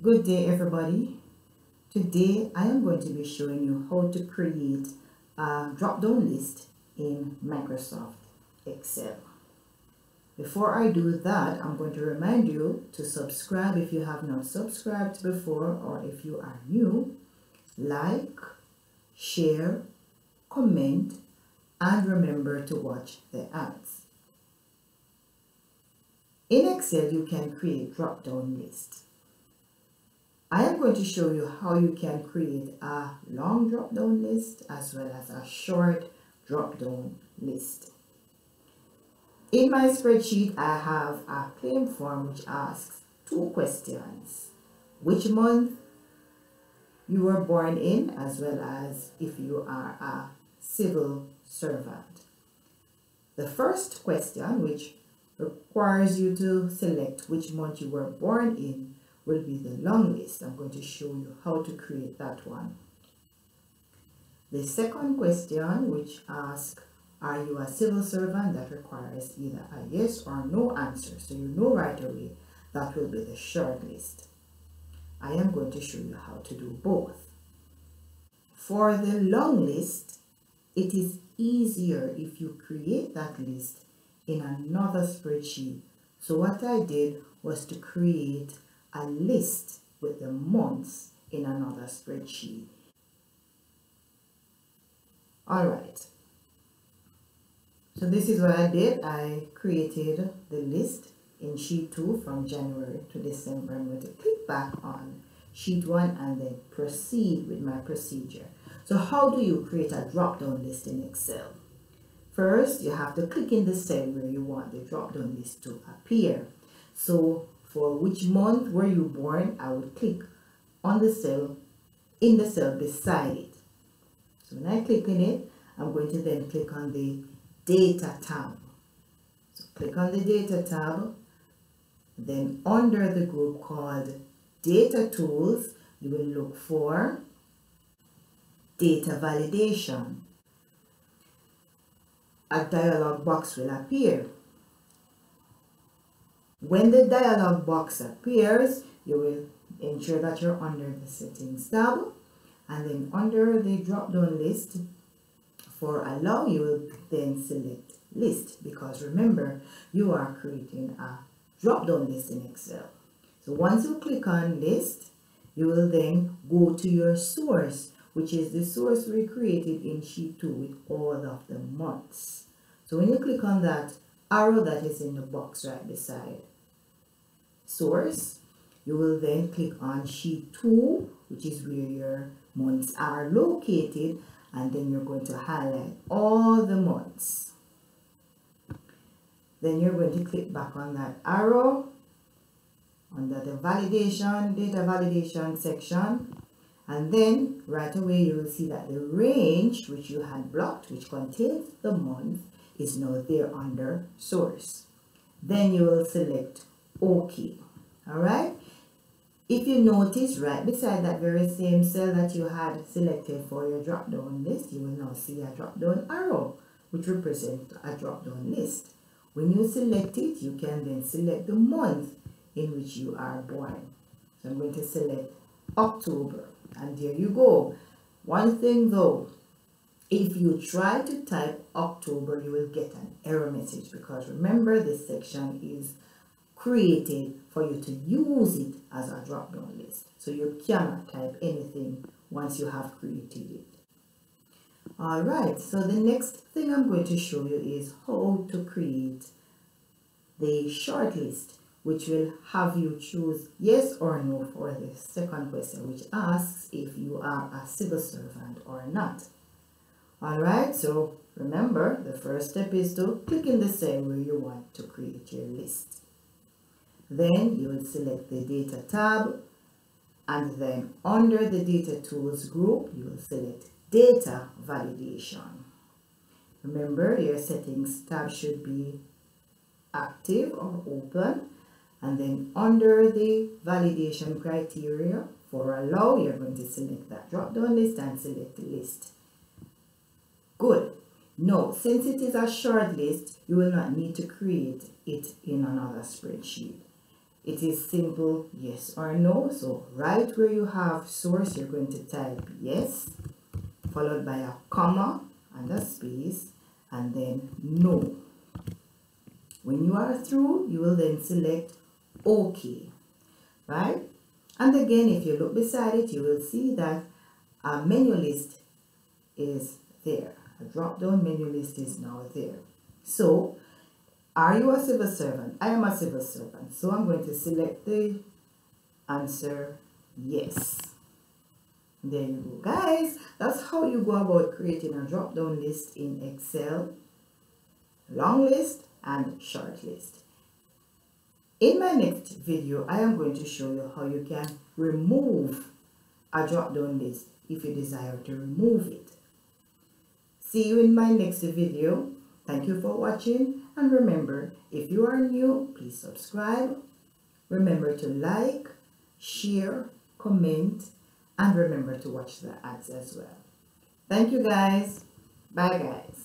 Good day, everybody. Today I am going to be showing you how to create a drop-down list in Microsoft Excel. Before I do that, I'm going to remind you to subscribe if you have not subscribed before, or if you are new, like, share, comment, and remember to watch the ads. In Excel, you can create drop-down lists. I am going to show you how you can create a long drop-down list as well as a short drop-down list. In my spreadsheet, I have a claim form which asks two questions: which month you were born in, as well as if you are a civil servant. The first question, which requires you to select which month you were born in, will be the long list. I'm going to show you how to create that one. The second question, which asks, are you a civil servant, that requires either a yes or no answer. So you know right away that will be the short list. I am going to show you how to do both. For the long list, it is easier if you create that list in another spreadsheet. So what I did was to create a list with the months in another spreadsheet. Alright, so this is what I did. I created the list in sheet 2 from January to December. I'm going to click back on sheet 1 and then proceed with my procedure. So how do you create a drop-down list in Excel? First, you have to click in the cell where you want the drop-down list to appear. So for which month were you born, I would click on the cell, in the cell beside it. So when I click in it, I'm going to then click on the Data tab. So click on the Data tab, then under the group called Data Tools, you will look for Data Validation. A dialog box will appear. When the dialog box appears, you will ensure that you're under the Settings tab, and then under the drop-down list for Allow, you will then select List, because remember, you are creating a drop-down list in Excel. So once you click on List, you will then go to your source, which is the source we created in sheet 2 with all of the months. So when you click on that arrow that is in the box right beside source, you will then click on sheet 2, which is where your months are located, and then you're going to highlight all the months. Then you're going to click back on that arrow under the validation, data validation section, and then right away you will see that the range which you had blocked, which contains the month, is now there under source. Then you will select OK. Alright, if you notice right beside that very same cell that you had selected for your drop down list, you will now see a drop down arrow which represents a drop down list. When you select it, you can then select the month in which you are born. So I'm going to select October, and there you go. One thing though, if you try to type October, you will get an error message, because remember, this section is created for you to use it as a drop-down list. So you cannot type anything once you have created it. Alright, so the next thing I'm going to show you is how to create the short list, which will have you choose yes or no for the second question, which asks if you are a civil servant or not. Alright, so remember, the first step is to click in the cell where you want to create your list. Then you will select the Data tab, and then under the Data Tools group, you will select Data Validation. Remember, your Settings tab should be active or open, and then under the validation criteria for Allow, you're going to select that drop-down list and select the list. Good. No, since it is a short list, you will not need to create it in another spreadsheet. it is simple yes or no. So right where you have source, you're going to type yes, followed by a comma and a space, and then no. When you are through, you will then select OK, right? And again, if you look beside it, you will see that a menu list is there. A drop-down menu list is now there. So, are you a civil servant? I am a civil servant. So I'm going to select the answer yes. There you go, guys. That's how you go about creating a drop-down list in Excel, long list and short list. In my next video, I am going to show you how you can remove a drop-down list if you desire to remove it. See you in my next video. Thank you for watching, and remember, if you are new, please subscribe. Remember to like, share, comment, and remember to watch the ads as well. Thank you guys. Bye guys.